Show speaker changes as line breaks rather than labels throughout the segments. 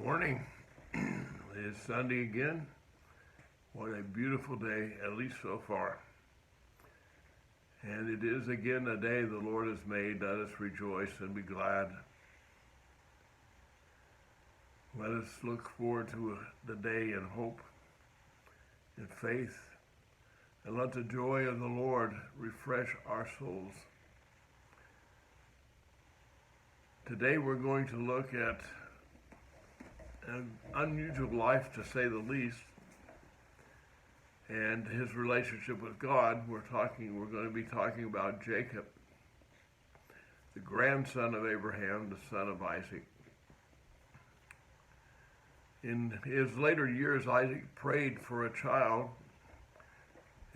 Morning. It is Sunday again. What a beautiful day, at least so far. And it is again a day the Lord has made. Let us rejoice and be glad. Let us look forward to the day in hope and faith. And let the joy of the Lord refresh our souls. Today we're going to look at an unusual life, to say the least, and his relationship with God. We're going to be talking about Jacob, the grandson of Abraham, the son of Isaac. In his later years, Isaac prayed for a child,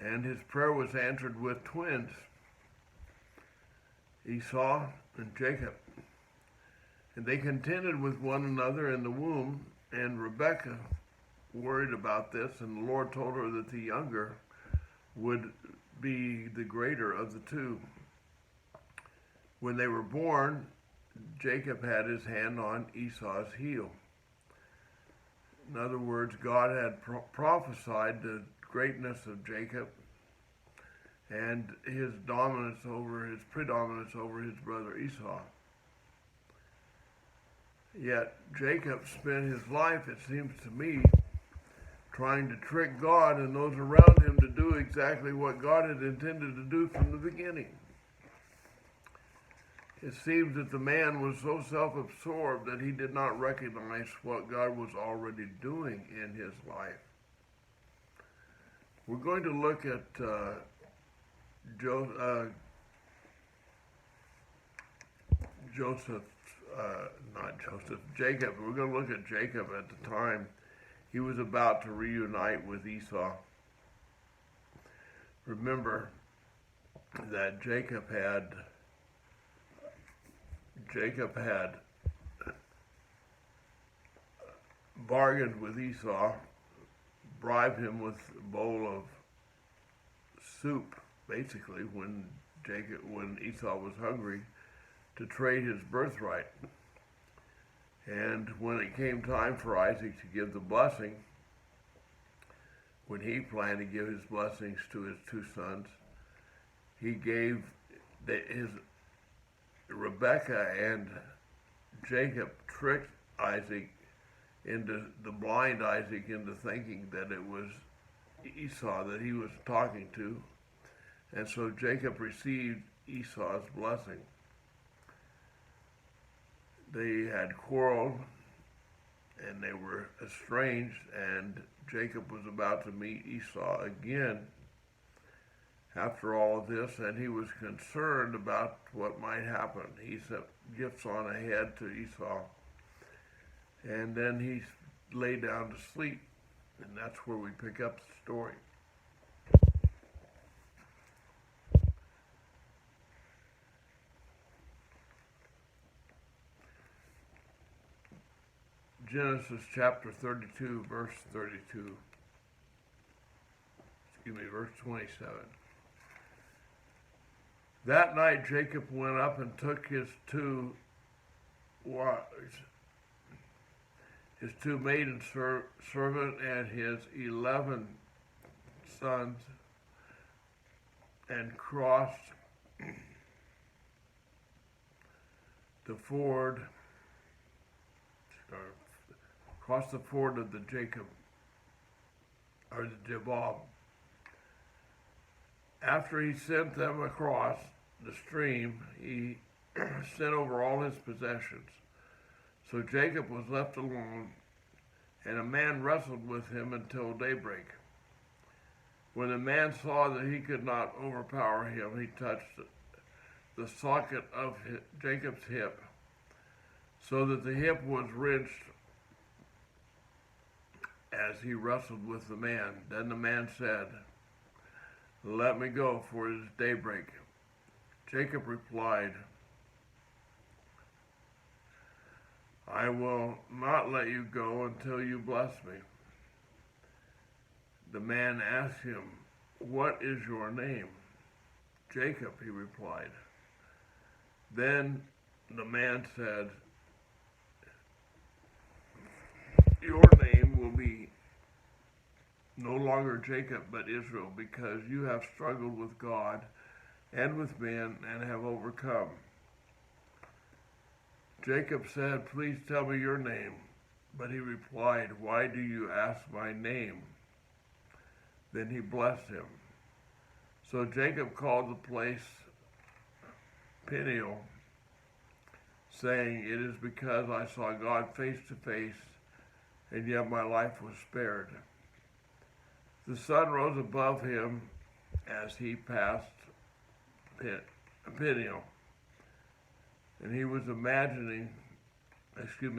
and his prayer was answered with twins, Esau and Jacob. And they contended with one another in the womb, and Rebekah worried about this, and the Lord told her that the younger would be the greater of the two. When they were born, Jacob had his hand on Esau's heel. In other words, God had prophesied the greatness of Jacob and his predominance over his brother Esau. Yet Jacob spent his life, it seems to me, trying to trick God and those around him to do exactly what God had intended to do from the beginning. It seems that the man was so self-absorbed that he did not recognize what God was already doing in his life. We're going to look at Jacob. We're going to look at Jacob at the time he was about to reunite with Esau. Remember that Jacob had bargained with Esau, bribed him with a bowl of soup, basically, when Esau was hungry, to trade his birthright. And when it came time for Isaac to give the blessing, when he planned to give his blessings to his two sons, he gave Rebekah and Jacob tricked blind Isaac into thinking that it was Esau that he was talking to. And so Jacob received Esau's blessing. They had quarreled and they were estranged, and Jacob was about to meet Esau again after all of this, and he was concerned about what might happen. He sent gifts on ahead to Esau, and then he lay down to sleep, and that's where we pick up the story. Genesis chapter 32, verse 27. That night Jacob went up and took his two maiden servant and his 11 sons, and crossed the ford of the Jabbok. After he sent them across the stream, he sent over all his possessions. So Jacob was left alone, and a man wrestled with him until daybreak. When the man saw that he could not overpower him, he touched the socket of Jacob's hip, so that the hip was wrenched as he wrestled with the man. Then the man said, "Let me go, for it is daybreak." Jacob replied, "I will not let you go until you bless me." The man asked him, "What is your name?" "Jacob," he replied. Then the man said, longer Jacob, but Israel, because you have struggled with God and with men and have overcome. Jacob said, please tell me your name. But he replied, why do you ask my name? Then he blessed him. So Jacob called the place Peniel, saying, it is because I saw God face to face, and yet my life was spared. The sun rose above him as he passed Peniel, and he was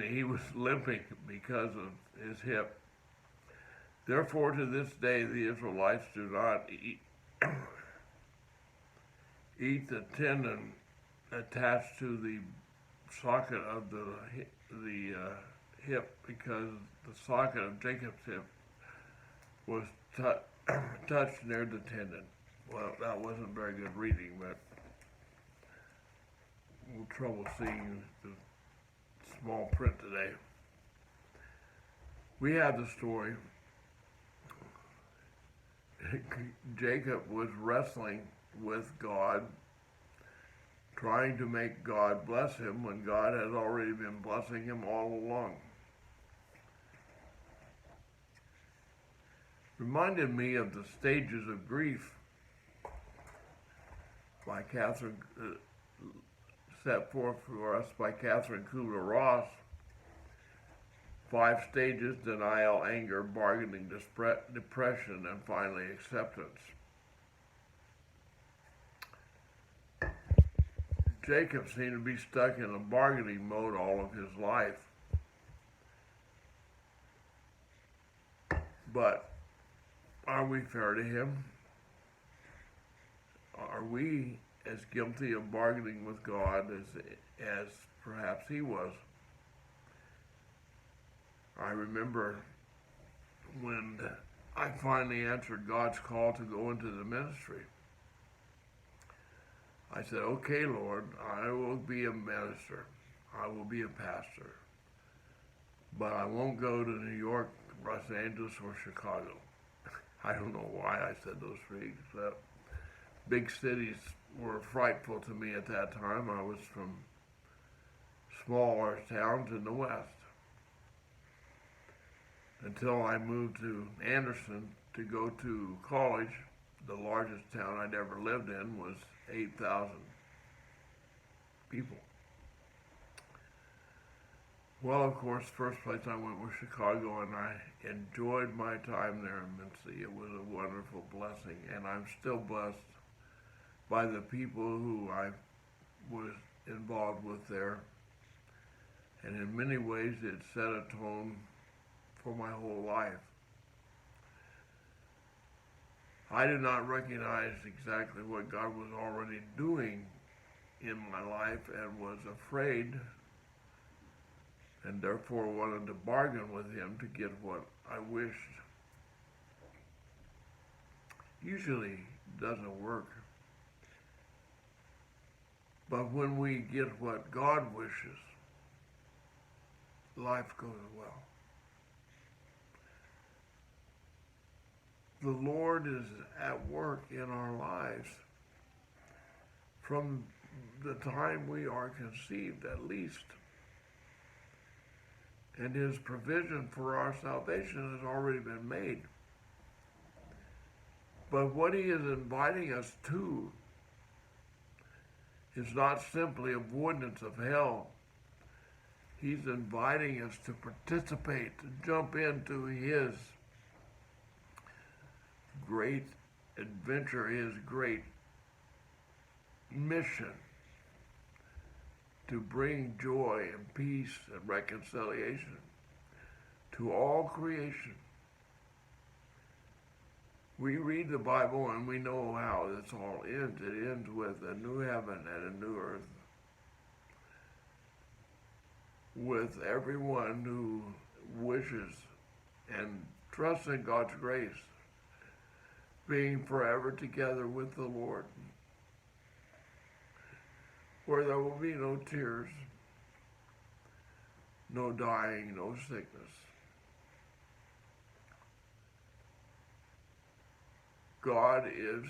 he was limping because of his hip. Therefore, to this day, the Israelites do not eat the tendon attached to the socket of the hip, because the socket of Jacob's hip was touched near the tendon. Well, that wasn't very good reading, but we'll trouble seeing the small print today. We have the story. Jacob was wrestling with God, trying to make God bless him when God had already been blessing him all along. Reminded me of the stages of grief by Catherine, set forth for us by Catherine Kubler-Ross. 5 stages: denial, anger, bargaining, depression, and finally acceptance. Jacob seemed to be stuck in a bargaining mode all of his life. But are we fair to him? Are we as guilty of bargaining with God as perhaps he was? I remember when I finally answered God's call to go into the ministry. I said, okay, Lord, I will be a minister. I will be a pastor. But I won't go to New York, Los Angeles, or Chicago. I don't know why I said those 3, except big cities were frightful to me at that time. I was from smaller towns in the West. Until I moved to Anderson to go to college. The largest town I'd ever lived in was 8,000 people. Well, of course, first place I went was Chicago, and I enjoyed my time there immensely. It was a wonderful blessing, and I'm still blessed by the people who I was involved with there. And in many ways, it set a tone for my whole life. I did not recognize exactly what God was already doing in my life and was afraid, and therefore wanted to bargain with him to get what I wished. Usually doesn't work. But when we get what God wishes, life goes well. The Lord is at work in our lives from the time we are conceived, at least. And his provision for our salvation has already been made. But what he is inviting us to is not simply avoidance of hell. He's inviting us to participate, to jump into his great adventure, his great mission to bring joy and peace and reconciliation to all creation. We read the Bible and we know how this all ends. It ends with a new heaven and a new earth, with everyone who wishes and trusts in God's grace being forever together with the Lord, where there will be no tears, no dying, no sickness. God is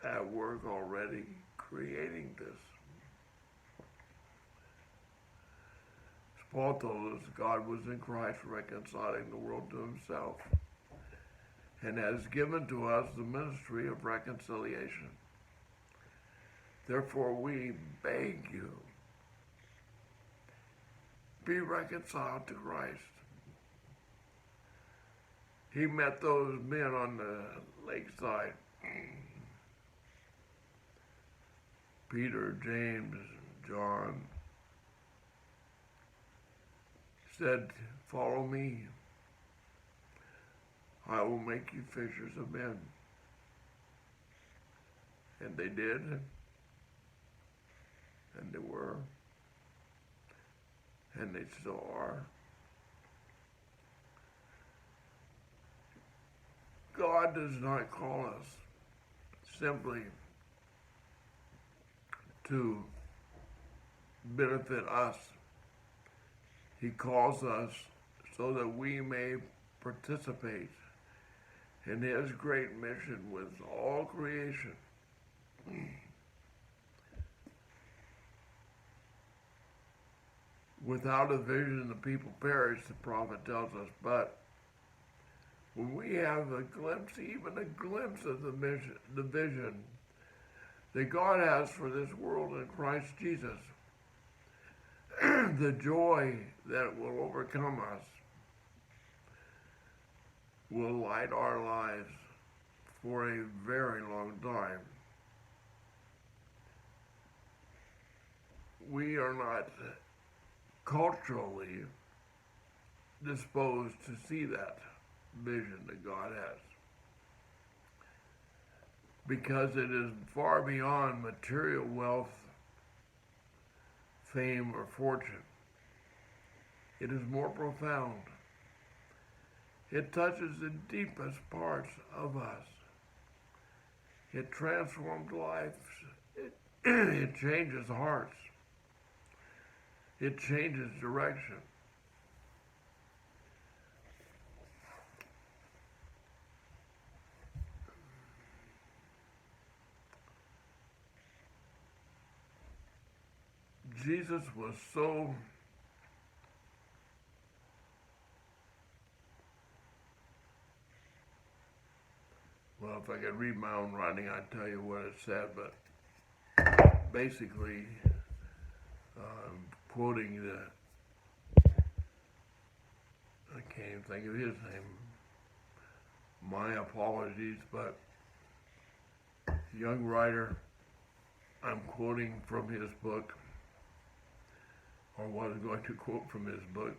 at work already creating this. As Paul told us, God was in Christ reconciling the world to himself and has given to us the ministry of reconciliation. Therefore, we beg you, be reconciled to Christ. He met those men on the lakeside, Peter, James, John, said, follow me. I will make you fishers of men. And they did, and they were, and they still are. God does not call us simply to benefit us. He calls us so that we may participate in his great mission with all creation. Without a vision, the people perish, the prophet tells us. But when we have a glimpse, even a glimpse of the vision that God has for this world in Christ Jesus, the joy that will overcome us will light our lives for a very long time. We are not culturally disposed to see that vision that God has, because it is far beyond material wealth, fame, or fortune. It is more profound. It touches the deepest parts of us. It transforms lives. It changes hearts. It changes direction. Jesus was so well, if I could read my own writing, I'd tell you what it said, but basically, quoting I can't even think of his name, my apologies, but young writer, I'm quoting from his book, or was going to quote from his book,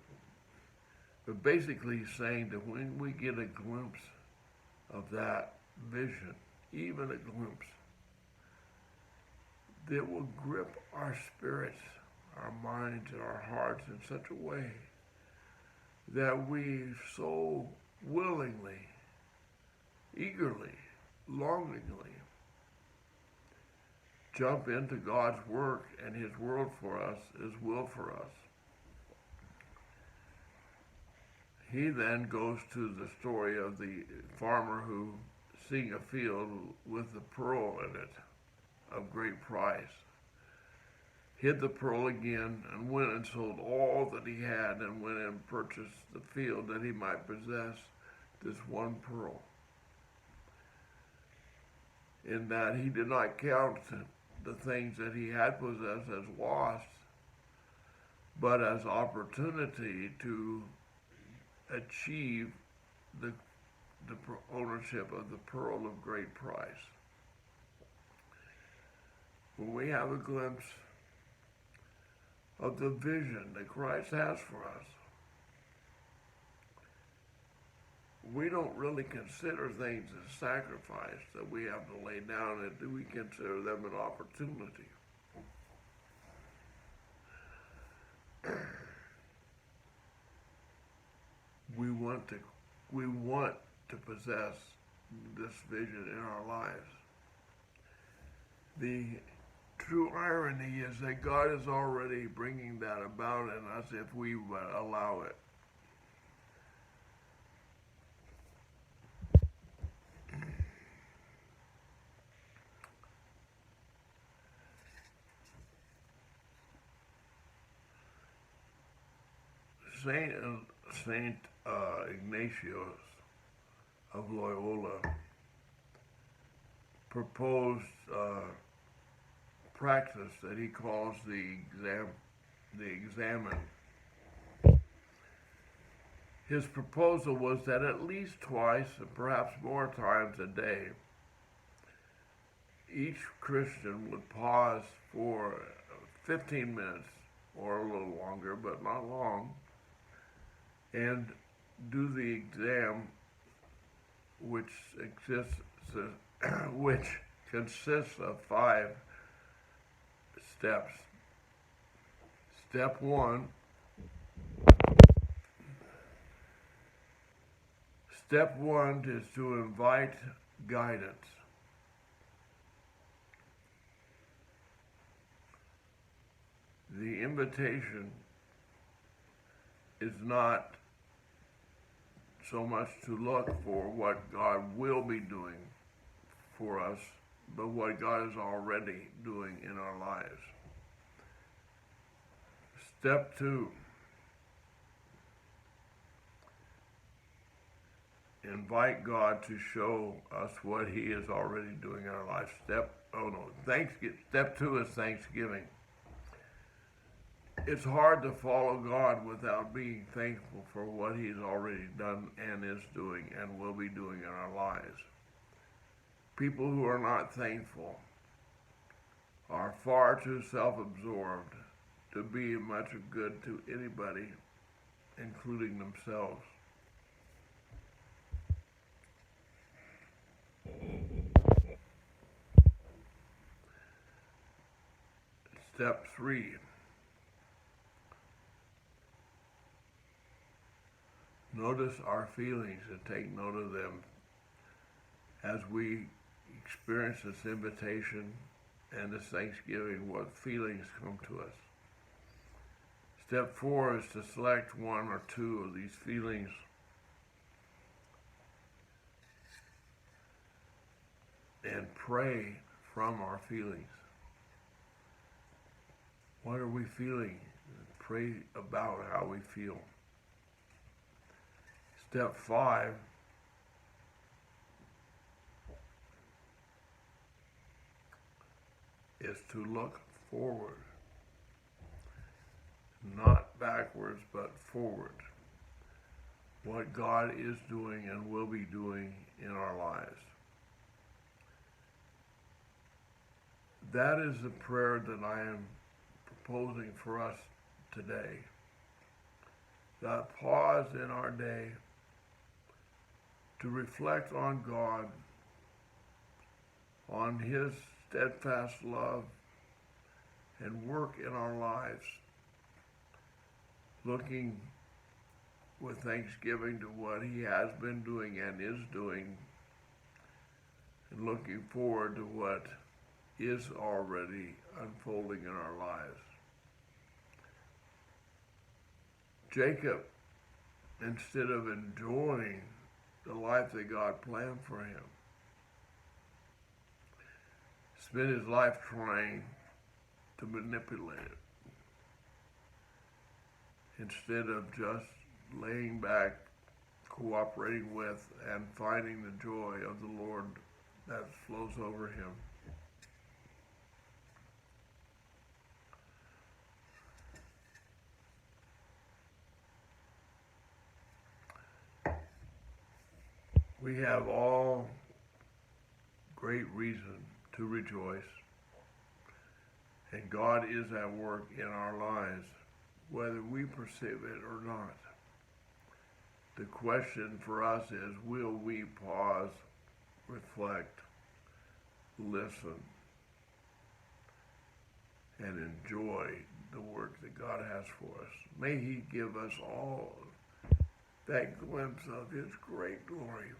but basically he's saying that when we get a glimpse of that vision, even a glimpse, that will grip our spirits, our minds, and our hearts in such a way that we so willingly, eagerly, longingly jump into God's work and his world for us, his will for us. He then goes to the story of the farmer who, seeing a field with the pearl in it of great price, hid the pearl again and went and sold all that he had and went and purchased the field that he might possess this one pearl. In that he did not count the things that he had possessed as lost, but as opportunity to achieve the ownership of the pearl of great price. When we have a glimpse of the vision that Christ has for us, we don't really consider things as sacrifice that we have to lay down, and do we consider them an opportunity? We want to possess this vision in our lives. The true irony is that God is already bringing that about in us if we allow it. Saint Ignatius of Loyola proposed practice that he calls the examen. His proposal was that at least twice, and perhaps more times a day, each Christian would pause for 15 minutes or a little longer, but not long, and do the exam, which consists of 5 steps. Step 1. Step 1 is to invite guidance. The invitation is not so much to look for what God will be doing for us, but what God is already doing in our lives. Step 2. Invite God to show us what He is already doing in our lives. Step 2 is thanksgiving. It's hard to follow God without being thankful for what He's already done and is doing and will be doing in our lives. People who are not thankful are far too self-absorbed to be much good to anybody, including themselves. Step 3. Notice our feelings and take note of them as we experience this invitation and this thanksgiving, what feelings come to us. Step 4 is to select 1 or 2 of these feelings and pray from our feelings. What are we feeling? Pray about how we feel. Step 5 is to look forward, not backwards, but forward. What God is doing and will be doing in our lives. That is the prayer that I am proposing for us today. That pause in our day to reflect on God, on His steadfast love and work in our lives, looking with thanksgiving to what He has been doing and is doing, and looking forward to what is already unfolding in our lives. Jacob, instead of enjoying the life that God planned for him, spent his life trying to manipulate it, instead of just laying back, cooperating with, and finding the joy of the Lord that flows over him. We have all great reason to rejoice, and God is at work in our lives, whether we perceive it or not. The question for us is, will we pause, reflect, listen, and enjoy the work that God has for us? May He give us all that glimpse of His great glory.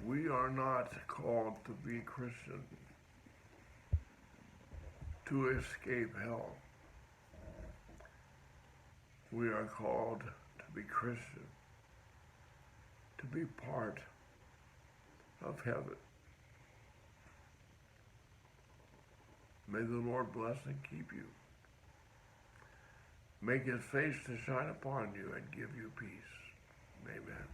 We are not called to be Christian to escape hell. We are called to be Christian, to be part of heaven. May the Lord bless and keep you. make his face to shine upon you and give you peace. Amen.